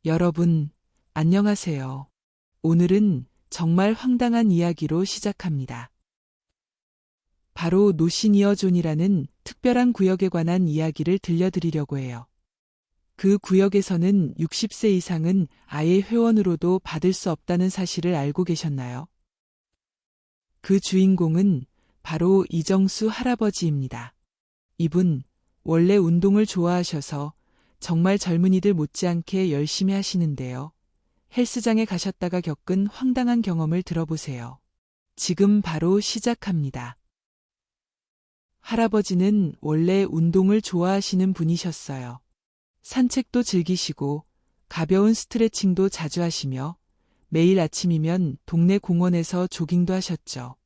여러분, 안녕하세요. 오늘은 정말 황당한 이야기로 시작합니다. 바로 노시니어존이라는 특별한 구역에 관한 이야기를 들려드리려고 해요. 그 구역에서는 60세 이상은 아예 회원으로도 받을 수 없다는 사실을 알고 계셨나요? 그 주인공은 바로 이정수 할아버지입니다. 이분, 원래 운동을 좋아하셔서 정말 젊은이들 못지않게 열심히 하시는데요. 헬스장에 가셨다가 겪은 황당한 경험을 들어보세요. 지금 바로 시작합니다. 할아버지는 원래 운동을 좋아하시는 분이셨어요. 산책도 즐기시고 가벼운 스트레칭도 자주 하시며 매일 아침이면 동네 공원에서 조깅도 하셨죠.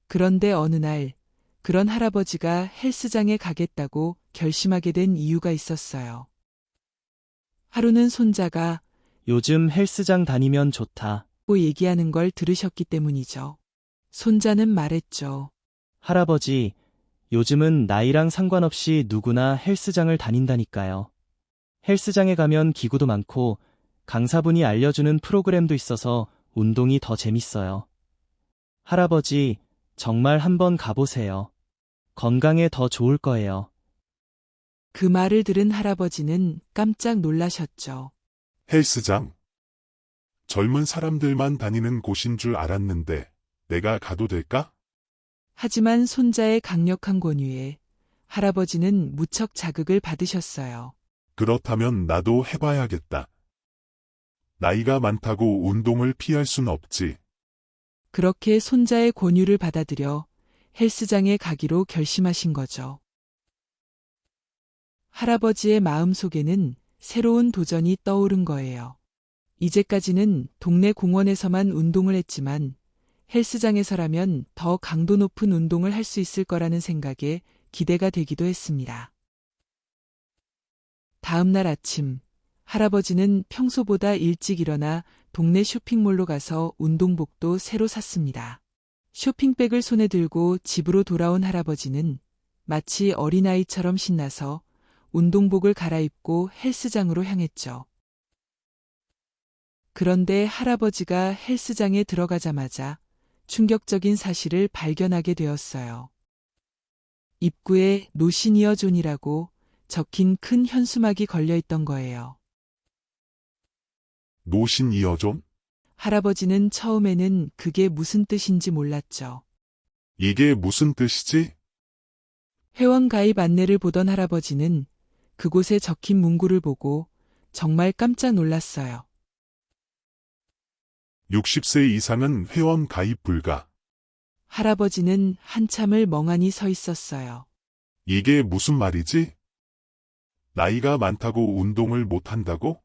그런데 어느 날 그런 할아버지가 헬스장에 가겠다고 결심하게 된 이유가 있었어요. 하루는 손자가 요즘 헬스장 다니면 좋다. 고 얘기하는 걸 들으셨기 때문이죠. 손자는 말했죠. 할아버지, 요즘은 나이랑 상관없이 누구나 헬스장을 다닌다니까요. 헬스장에 가면 기구도 많고 강사분이 알려주는 프로그램도 있어서 운동이 더 재밌어요. 할아버지, 정말 한번 가보세요. 건강에 더 좋을 거예요. 그 말을 들은 할아버지는 깜짝 놀라셨죠. 헬스장. 젊은 사람들만 다니는 곳인 줄 알았는데 내가 가도 될까? 하지만 손자의 강력한 권유에 할아버지는 무척 자극을 받으셨어요. 그렇다면 나도 해봐야겠다. 나이가 많다고 운동을 피할 순 없지. 그렇게 손자의 권유를 받아들여 헬스장에 가기로 결심하신 거죠. 할아버지의 마음속에는 새로운 도전이 떠오른 거예요. 이제까지는 동네 공원에서만 운동을 했지만 헬스장에서라면 더 강도 높은 운동을 할 수 있을 거라는 생각에 기대가 되기도 했습니다. 다음 날 아침, 할아버지는 평소보다 일찍 일어나 동네 쇼핑몰로 가서 운동복도 새로 샀습니다. 쇼핑백을 손에 들고 집으로 돌아온 할아버지는 마치 어린아이처럼 신나서 운동복을 갈아입고 헬스장으로 향했죠. 그런데 할아버지가 헬스장에 들어가자마자 충격적인 사실을 발견하게 되었어요. 입구에 노시니어존이라고 적힌 큰 현수막이 걸려 있던 거예요. 노시니어존? 할아버지는 처음에는 그게 무슨 뜻인지 몰랐죠. 이게 무슨 뜻이지? 회원 가입 안내를 보던 할아버지는 그곳에 적힌 문구를 보고 정말 깜짝 놀랐어요. 60세 이상은 회원 가입 불가. 할아버지는 한참을 멍하니 서 있었어요. 이게 무슨 말이지? 나이가 많다고 운동을 못한다고?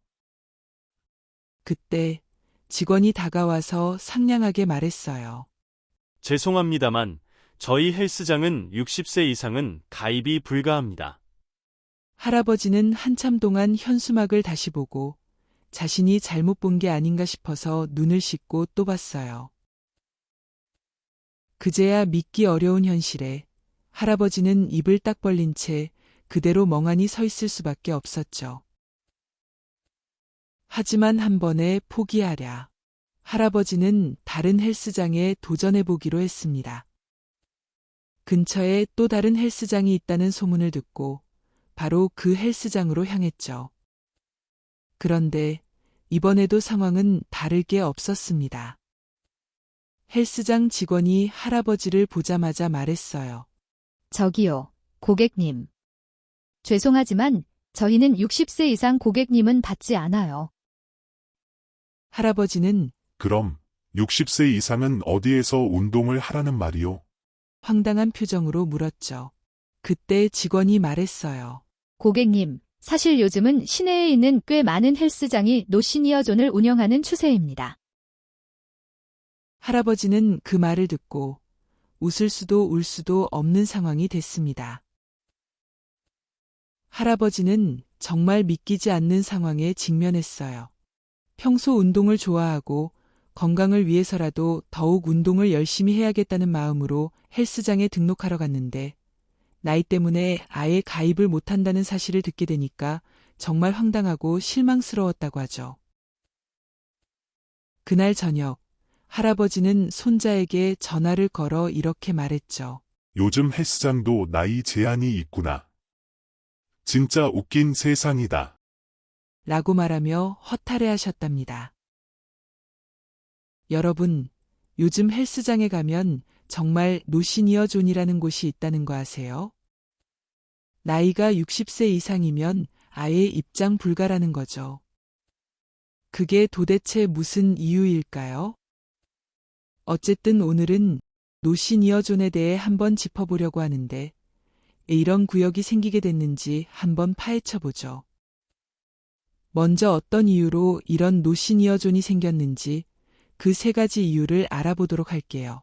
그때 직원이 다가와서 상냥하게 말했어요. 죄송합니다만 저희 헬스장은 60세 이상은 가입이 불가합니다. 할아버지는 한참 동안 현수막을 다시 보고 자신이 잘못 본 게 아닌가 싶어서 눈을 씻고 또 봤어요. 그제야 믿기 어려운 현실에 할아버지는 입을 딱 벌린 채 그대로 멍하니 서 있을 수밖에 없었죠. 하지만 한 번에 포기하랴. 할아버지는 다른 헬스장에 도전해보기로 했습니다. 근처에 또 다른 헬스장이 있다는 소문을 듣고 바로 그 헬스장으로 향했죠. 그런데 이번에도 상황은 다를 게 없었습니다. 헬스장 직원이 할아버지를 보자마자 말했어요. 저기요, 고객님. 죄송하지만 저희는 60세 이상 고객님은 받지 않아요. 할아버지는 그럼 60세 이상은 어디에서 운동을 하라는 말이오? 황당한 표정으로 물었죠. 그때 직원이 말했어요. 고객님, 사실 요즘은 시내에 있는 꽤 많은 헬스장이 노시니어존을 운영하는 추세입니다. 할아버지는 그 말을 듣고 웃을 수도 울 수도 없는 상황이 됐습니다. 할아버지는 정말 믿기지 않는 상황에 직면했어요. 평소 운동을 좋아하고 건강을 위해서라도 더욱 운동을 열심히 해야겠다는 마음으로 헬스장에 등록하러 갔는데 나이 때문에 아예 가입을 못한다는 사실을 듣게 되니까 정말 황당하고 실망스러웠다고 하죠. 그날 저녁, 할아버지는 손자에게 전화를 걸어 이렇게 말했죠. 요즘 헬스장도 나이 제한이 있구나. 진짜 웃긴 세상이다. 라고 말하며 허탈해하셨답니다. 여러분, 요즘 헬스장에 가면 정말 노시니어 존이라는 곳이 있다는 거 아세요? 나이가 60세 이상이면 아예 입장 불가라는 거죠. 그게 도대체 무슨 이유일까요? 어쨌든 오늘은 노시니어 존에 대해 한번 짚어보려고 하는데, 이런 구역이 생기게 됐는지 한번 파헤쳐보죠. 먼저 어떤 이유로 이런 노시니어 존이 생겼는지 그 세 가지 이유를 알아보도록 할게요.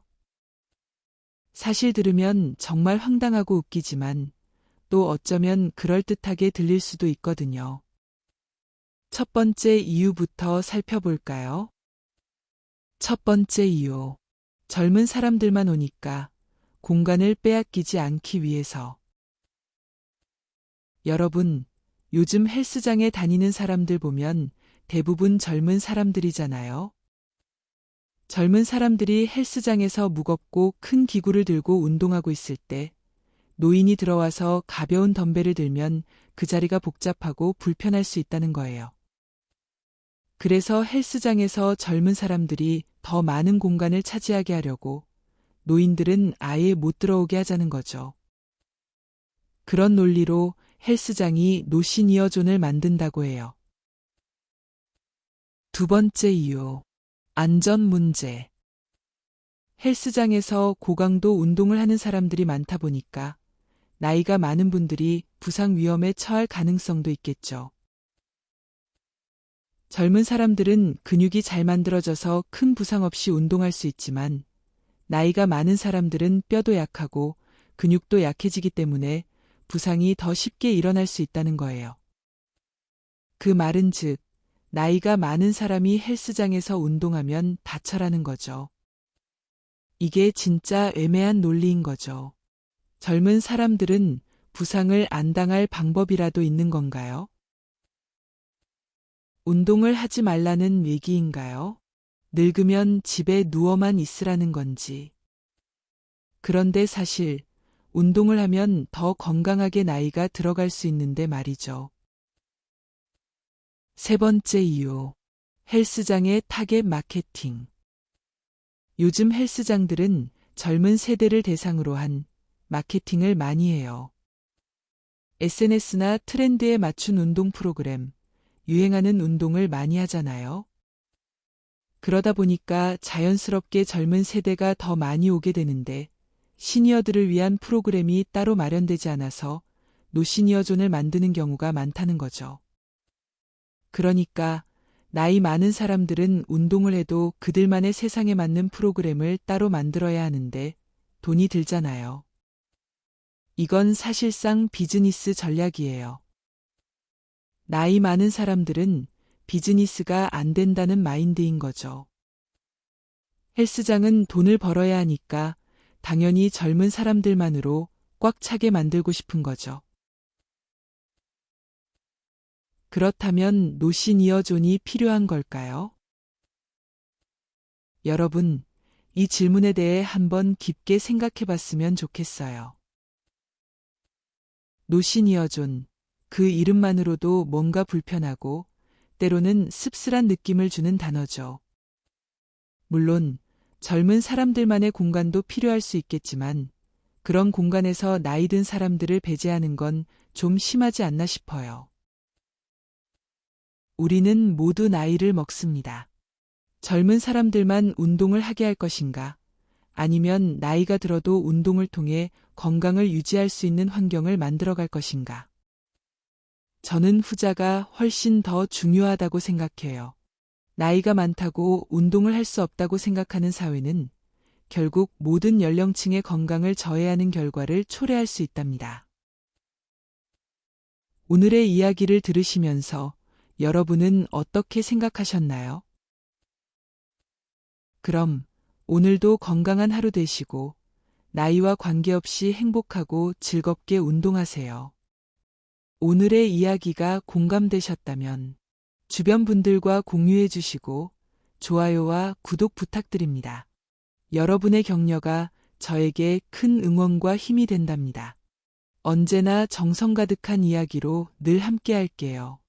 사실 들으면 정말 황당하고 웃기지만 또 어쩌면 그럴듯하게 들릴 수도 있거든요. 첫 번째 이유부터 살펴볼까요? 첫 번째 이유. 젊은 사람들만 오니까 공간을 빼앗기지 않기 위해서. 여러분, 요즘 헬스장에 다니는 사람들 보면 대부분 젊은 사람들이잖아요. 젊은 사람들이 헬스장에서 무겁고 큰 기구를 들고 운동하고 있을 때 노인이 들어와서 가벼운 덤벨을 들면 그 자리가 복잡하고 불편할 수 있다는 거예요. 그래서 헬스장에서 젊은 사람들이 더 많은 공간을 차지하게 하려고 노인들은 아예 못 들어오게 하자는 거죠. 그런 논리로 헬스장이 노시니어 존을 만든다고 해요. 두 번째 이유. 안전 문제. 헬스장에서 고강도 운동을 하는 사람들이 많다 보니까 나이가 많은 분들이 부상 위험에 처할 가능성도 있겠죠. 젊은 사람들은 근육이 잘 만들어져서 큰 부상 없이 운동할 수 있지만 나이가 많은 사람들은 뼈도 약하고 근육도 약해지기 때문에 부상이 더 쉽게 일어날 수 있다는 거예요. 그 말은 즉, 나이가 많은 사람이 헬스장에서 운동하면 다쳐라는 거죠. 이게 진짜 애매한 논리인 거죠. 젊은 사람들은 부상을 안 당할 방법이라도 있는 건가요? 운동을 하지 말라는 얘기인가요? 늙으면 집에 누워만 있으라는 건지. 그런데 사실 운동을 하면 더 건강하게 나이가 들어갈 수 있는데 말이죠. 세 번째 이유. 헬스장의 타겟 마케팅. 요즘 헬스장들은 젊은 세대를 대상으로 한 마케팅을 많이 해요. SNS나 트렌드에 맞춘 운동 프로그램, 유행하는 운동을 많이 하잖아요. 그러다 보니까 자연스럽게 젊은 세대가 더 많이 오게 되는데 시니어들을 위한 프로그램이 따로 마련되지 않아서 노시니어 존을 만드는 경우가 많다는 거죠. 그러니까 나이 많은 사람들은 운동을 해도 그들만의 세상에 맞는 프로그램을 따로 만들어야 하는데 돈이 들잖아요. 이건 사실상 비즈니스 전략이에요. 나이 많은 사람들은 비즈니스가 안 된다는 마인드인 거죠. 헬스장은 돈을 벌어야 하니까 당연히 젊은 사람들만으로 꽉 차게 만들고 싶은 거죠. 그렇다면 노시니어 존이 필요한 걸까요? 여러분, 이 질문에 대해 한번 깊게 생각해 봤으면 좋겠어요. 노시니어 존, 그 이름만으로도 뭔가 불편하고 때로는 씁쓸한 느낌을 주는 단어죠. 물론 젊은 사람들만의 공간도 필요할 수 있겠지만 그런 공간에서 나이 든 사람들을 배제하는 건 좀 심하지 않나 싶어요. 우리는 모두 나이를 먹습니다. 젊은 사람들만 운동을 하게 할 것인가? 아니면 나이가 들어도 운동을 통해 건강을 유지할 수 있는 환경을 만들어갈 것인가? 저는 후자가 훨씬 더 중요하다고 생각해요. 나이가 많다고 운동을 할 수 없다고 생각하는 사회는 결국 모든 연령층의 건강을 저해하는 결과를 초래할 수 있답니다. 오늘의 이야기를 들으시면서 여러분은 어떻게 생각하셨나요? 그럼 오늘도 건강한 하루 되시고 나이와 관계없이 행복하고 즐겁게 운동하세요. 오늘의 이야기가 공감되셨다면 주변 분들과 공유해 주시고 좋아요와 구독 부탁드립니다. 여러분의 격려가 저에게 큰 응원과 힘이 된답니다. 언제나 정성 가득한 이야기로 늘 함께 할게요.